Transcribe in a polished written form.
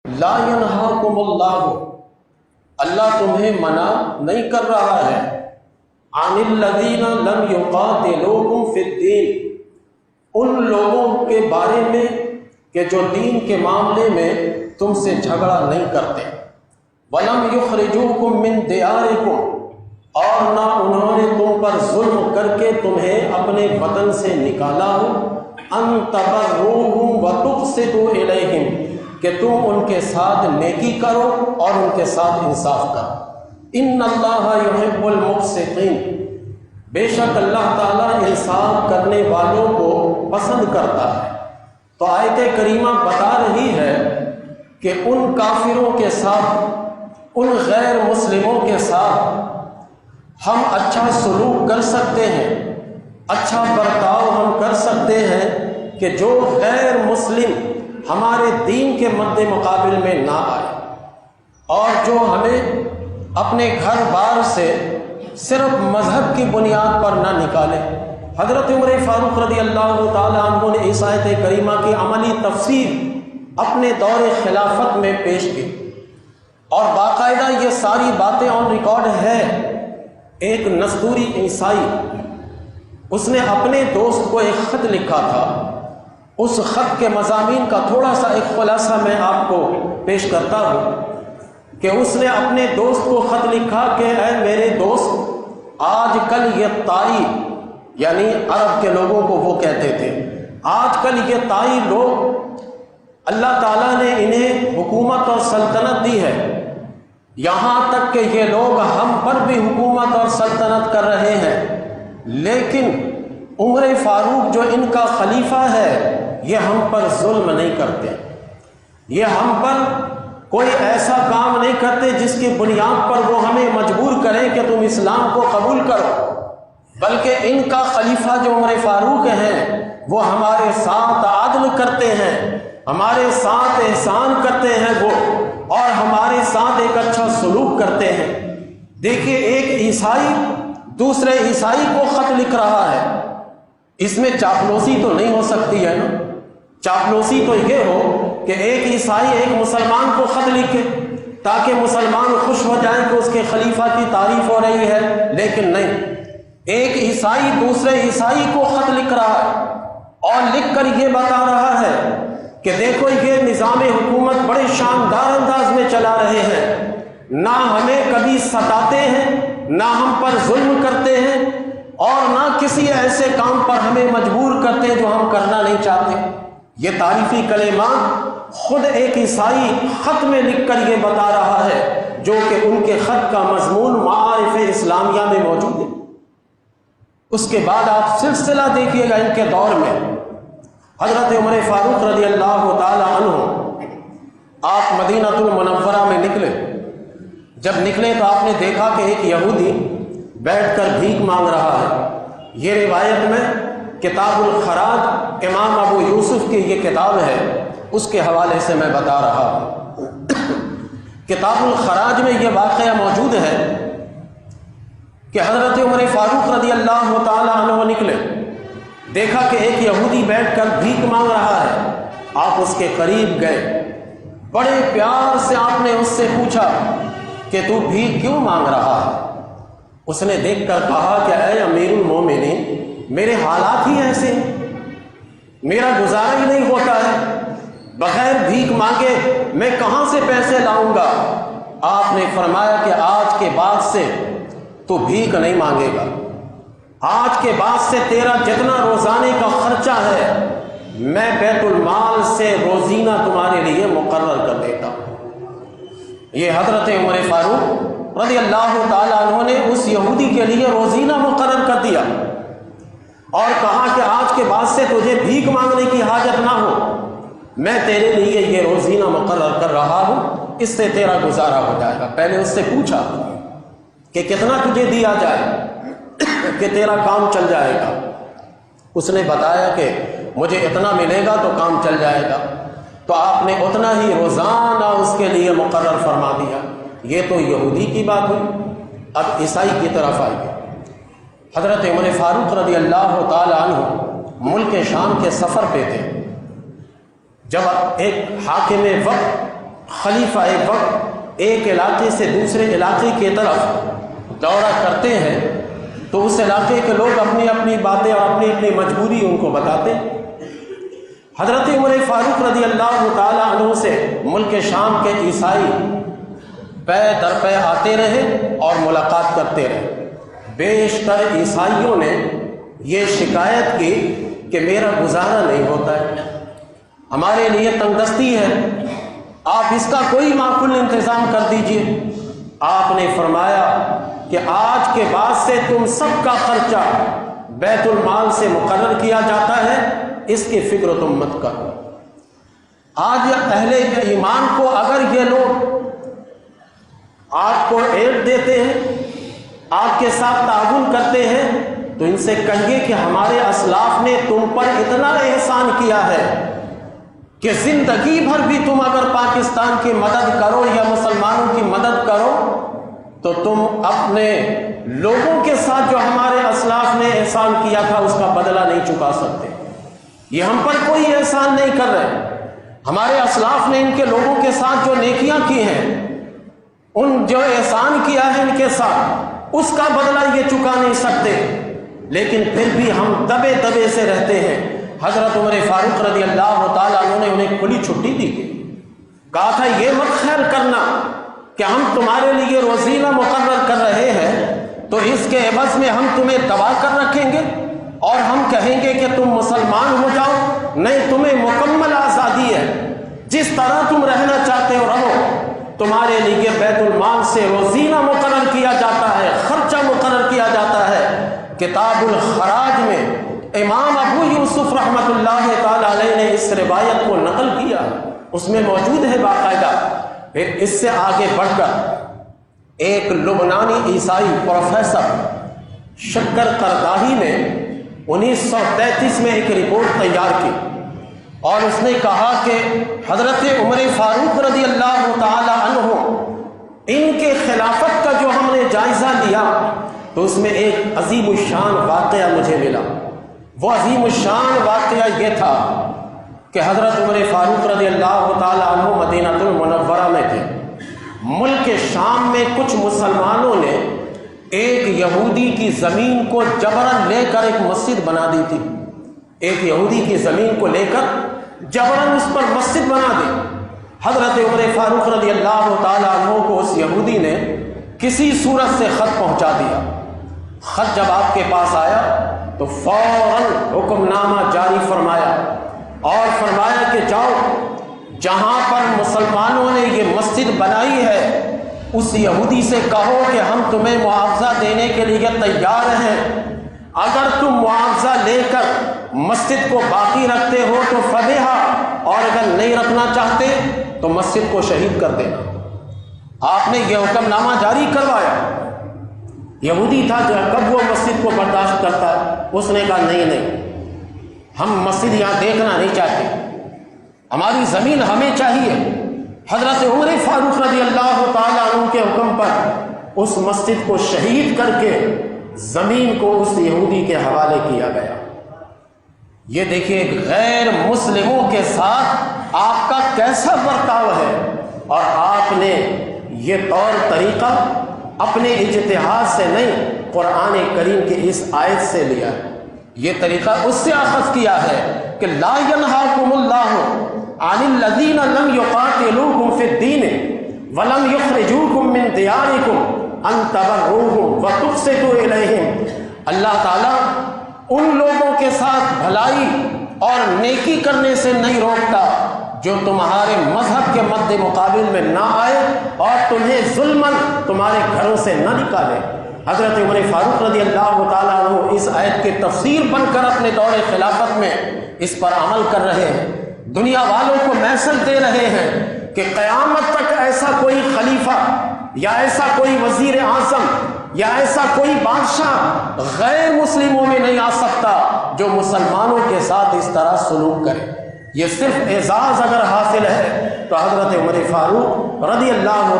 لا ینہاکم اللہ، اللہ تمہیں منع نہیں کر رہا ہے، عن الذین لم یقاتلوکم فی الدین، ان لوگوں کے بارے میں کہ جو دین کے معاملے میں تم سے جھگڑا نہیں کرتے، ولم یخرجوکم من دیارکم، اور نہ انہوں نے تم پر ظلم کر کے تمہیں اپنے وطن سے نکالا ہو، ان تبروہم وتقسطوا الیہم، کہ تم ان کے ساتھ نیکی کرو اور ان کے ساتھ انصاف کرو، ان اللہ یحب المقسطین، بے شک اللہ تعالیٰ انصاف کرنے والوں کو پسند کرتا ہے۔ تو آیت کریمہ بتا رہی ہے کہ ان کافروں کے ساتھ، ان غیر مسلموں کے ساتھ ہم اچھا سلوک کر سکتے ہیں، اچھا برتاؤ ہم کر سکتے ہیں کہ جو غیر مسلم ہمارے دین کے مد مقابل میں نہ آئے، اور جو ہمیں اپنے گھر بار سے صرف مذہب کی بنیاد پر نہ نکالے۔ حضرت عمر فاروق رضی اللہ تعالی عنہ نے اس آیت کریمہ کی عملی تفسیر اپنے دور خلافت میں پیش کی، اور باقاعدہ یہ ساری باتیں آن ریکارڈ ہے۔ ایک نستوری عیسائی، اس نے اپنے دوست کو ایک خط لکھا تھا، اس خط کے مضامین کا تھوڑا سا ایک خلاصہ میں آپ کو پیش کرتا ہوں کہ اس نے اپنے دوست کو خط لکھا کہ اے میرے دوست، آج کل یہ طائی، یعنی عرب کے لوگوں کو وہ کہتے تھے، آج کل یہ طائی لوگ اللہ تعالیٰ نے انہیں حکومت اور سلطنت دی ہے، یہاں تک کہ یہ لوگ ہم پر بھی حکومت اور سلطنت کر رہے ہیں، لیکن عمر فاروق جو ان کا خلیفہ ہے یہ ہم پر ظلم نہیں کرتے، یہ ہم پر کوئی ایسا کام نہیں کرتے جس کی بنیاد پر وہ ہمیں مجبور کریں کہ تم اسلام کو قبول کرو، بلکہ ان کا خلیفہ جو عمر فاروق ہیں وہ ہمارے ساتھ عدل کرتے ہیں، ہمارے ساتھ احسان کرتے ہیں وہ، اور ہمارے ساتھ ایک اچھا سلوک کرتے ہیں۔ دیکھیے، ایک عیسائی دوسرے عیسائی کو خط لکھ رہا ہے، اس میں چاپلوسی تو نہیں ہو سکتی ہے نا؟ چاپلوسی تو یہ ہو کہ ایک عیسائی ایک مسلمان کو خط لکھے تاکہ مسلمان خوش ہو جائیں کہ اس کے خلیفہ کی تعریف ہو رہی ہے، لیکن نہیں، ایک عیسائی دوسرے عیسائی کو خط لکھ رہا ہے اور لکھ کر یہ بتا رہا ہے کہ دیکھو یہ نظام حکومت بڑے شاندار انداز میں چلا رہے ہیں، نہ ہمیں کبھی ستاتے ہیں، نہ ہم پر ظلم کرتے ہیں، اور نہ کسی ایسے کام پر ہمیں مجبور کرتے جو ہم کرنا نہیں چاہتے۔ یہ تعریفی کلمات خود ایک عیسائی خط میں لکھ کر یہ بتا رہا ہے، جو کہ ان کے خط کا مضمون معارف اسلامیہ میں موجود ہے۔ اس کے بعد آپ سلسلہ دیکھیے گا ان کے دور میں، حضرت عمر فاروق رضی اللہ تعالی عنہ آپ مدینہ المنورہ میں نکلے۔ جب نکلے تو آپ نے دیکھا کہ ایک یہودی بیٹھ کر بھیک مانگ رہا ہے۔ یہ روایت میں کتاب الخراج، امام ابو یوسف کی یہ کتاب ہے، اس کے حوالے سے میں بتا رہا ہوں۔ کتاب الخراج میں یہ واقعہ موجود ہے کہ حضرت عمر فاروق رضی اللہ تعالی عنہ نکلے، دیکھا کہ ایک یہودی بیٹھ کر بھیک مانگ رہا ہے، آپ اس کے قریب گئے، بڑے پیار سے آپ نے اس سے پوچھا کہ تو بھیک کیوں مانگ رہا ہے؟ اس نے دیکھ کر کہا کہ اے امیر المومنین، میرے حالات ہی ایسے ہیں، میرا گزارا ہی نہیں ہوتا ہے، بغیر بھیک مانگے میں کہاں سے پیسے لاؤں گا؟ آپ نے فرمایا کہ آج کے بعد سے تو بھیک نہیں مانگے گا، آج کے بعد سے تیرا جتنا روزانے کا خرچہ ہے میں بیت المال سے روزینہ تمہارے لیے مقرر کر دیتا ہوں۔ یہ حضرت عمر فاروق رضی اللہ تعالیٰ عنہ نے اس یہودی کے لیے روزینہ مقرر کر دیا اور کہا کہ آج کے بعد سے تجھے بھیک مانگنے کی حاجت نہ ہو، میں تیرے لیے یہ روزینہ مقرر کر رہا ہوں، اس سے تیرا گزارا ہو جائے گا۔ پہلے اس سے پوچھا کہ کتنا تجھے دیا جائے کہ تیرا کام چل جائے گا؟ اس نے بتایا کہ مجھے اتنا ملے گا تو کام چل جائے گا، تو آپ نے اتنا ہی روزانہ اس کے لیے مقرر فرما دیا۔ یہ تو یہودی کی بات ہوئی، اب عیسائی کی طرف آئیے۔ حضرت عمر فاروق رضی اللہ تعالی عنہ ملک شام کے سفر پہ تھے، جب ایک حاکم وقت خلیفہ وقت ایک علاقے سے دوسرے علاقے کی طرف دورہ کرتے ہیں تو اس علاقے کے لوگ اپنی اپنی باتیں اور اپنی اپنی مجبوری ان کو بتاتے ہیں۔ حضرت عمر فاروق رضی اللہ تعالی عنہ سے ملک شام کے عیسائی پے در پے آتے رہے اور ملاقات کرتے رہے۔ بیشتر عیسائیوں نے یہ شکایت کی کہ میرا گزارا نہیں ہوتا ہے، ہمارے لیے تنگ دستی ہے، آپ اس کا کوئی معقول انتظام کر دیجئے۔ آپ نے فرمایا کہ آج کے بعد سے تم سب کا خرچہ بیت المال سے مقرر کیا جاتا ہے، اس کی فکر تم مت کرو۔ آج اہل ایمان کو اگر یہ لوگ آپ کو ایڈ دیتے ہیں، آپ کے ساتھ تعاون کرتے ہیں، تو ان سے کہیے کہ ہمارے اسلاف نے تم پر اتنا احسان کیا ہے کہ زندگی بھر بھی تم اگر پاکستان کی مدد کرو یا مسلمانوں کی مدد کرو تو تم اپنے لوگوں کے ساتھ جو ہمارے اسلاف نے احسان کیا تھا اس کا بدلہ نہیں چکا سکتے۔ یہ ہم پر کوئی احسان نہیں کر رہے، ہمارے اسلاف نے ان کے لوگوں کے ساتھ جو نیکیاں کی ہیں، ان جو احسان کیا ہے ان کے ساتھ، اس کا بدلہ یہ چکا نہیں سکتے، لیکن پھر بھی ہم دبے دبے سے رہتے ہیں۔ حضرت عمر فاروق رضی اللہ تعالیٰ عنہ نے انہیں کھلی چھٹی دی، کہا تھا یہ مت خیال کرنا کہ ہم تمہارے لیے روزینہ مقرر کر رہے ہیں تو اس کے عوض میں ہم تمہیں دبا کر رکھیں گے اور ہم کہیں گے کہ تم مسلمان ہو جاؤ۔ نہیں، تمہیں مکمل آزادی ہے، جس طرح تم رہنا چاہتے ہو رہو۔ تمہارے لیے بیت المال سے روزینہ مقرر کیا جاتا ہے، خرچہ مقرر کیا جاتا ہے۔ کتاب الخراج میں امام ابو یوسف رحمۃ اللہ تعالی علیہ نے اس روایت کو نقل کیا، اس میں موجود ہے باقاعدہ۔ پھر اس سے آگے بڑھ کر ایک لبنانی عیسائی پروفیسر شکر قرداہی نے 1933 میں ایک رپورٹ تیار کی اور اس نے کہا کہ حضرت عمر فاروق رضی اللہ تعالی عنہ ان کے خلافت کا جو ہم نے جائزہ لیا تو اس میں ایک عظیم الشان واقعہ مجھے ملا۔ وہ عظیم الشان واقعہ یہ تھا کہ حضرت عمر فاروق رضی اللہ تعالی عنہ مدینہ المنورہ میں تھے۔ ملک شام میں کچھ مسلمانوں نے ایک یہودی کی زمین کو جبراً لے کر ایک مسجد بنا دی تھی۔ ایک یہودی کی زمین کو لے کر جبراً اس پر مسجد بنا دی۔ حضرت عمر فاروق رضی اللہ تعالی عنہ کو اس یہودی نے کسی صورت سے خط پہنچا دیا۔ خط جب آپ کے پاس آیا تو فوراً حکم نامہ جاری فرمایا اور فرمایا کہ جاؤ، جہاں پر مسلمانوں نے یہ مسجد بنائی ہے اس یہودی سے کہو کہ ہم تمہیں معاوضہ دینے کے لیے تیار ہیں، اگر تم معاوضہ لے کر مسجد کو باقی رکھتے ہو تو فبہا، اور اگر نہیں رکھنا چاہتے تو مسجد کو شہید کر دینا۔ آپ نے یہ حکم نامہ جاری کروایا۔ یہودی تھا جو کب وہ مسجد کو برداشت کرتا ہے، اس نے کہا نہیں، ہم مسجد یہاں دیکھنا نہیں چاہتے، ہماری زمین ہمیں چاہیے۔ حضرت عمر فاروق رضی اللہ تعالیٰ عنہ کے حکم پر اس مسجد کو شہید کر کے زمین کو اس یہودی کے حوالے کیا گیا۔ یہ دیکھیے غیر مسلموں کے ساتھ آپ کا کیسا برتاؤ ہے، اور آپ نے یہ طور طریقہ اپنے اجتہاد سے نہیں، قرآن کریم کی اس آیت سے لیا ہے۔ یہ طریقہ اس سے اخذ کیا ہے کہ لا ینہاکم اللہ عن الذین لم یقاتلوکم فی الدین ولم یخرجوکم من دیارکم ان تبروہم وتقسطوا الیہم۔ اللہ تعالیٰ ان لوگوں کے ساتھ بھلائی اور نیکی کرنے سے نہیں روکتا جو تمہارے مذہب کے مد مقابل میں نہ آئے اور تمہیں ظلماً تمہارے گھروں سے نہ نکالے۔ حضرت عمر فاروق رضی اللہ تعالیٰ عنہ اس آیت کے تفسیر بن کر اپنے دور خلافت میں اس پر عمل کر رہے ہیں، دنیا والوں کو میسج دے رہے ہیں کہ قیامت تک ایسا کوئی خلیفہ یا ایسا کوئی وزیر اعظم یا ایسا کوئی بادشاہ غیر مسلموں میں نہیں آ سکتا جو مسلمانوں کے ساتھ اس طرح سلوک کرے۔ یہ صرف اعزاز اگر حاصل ہے تو حضرت عمر فاروق رضی اللہ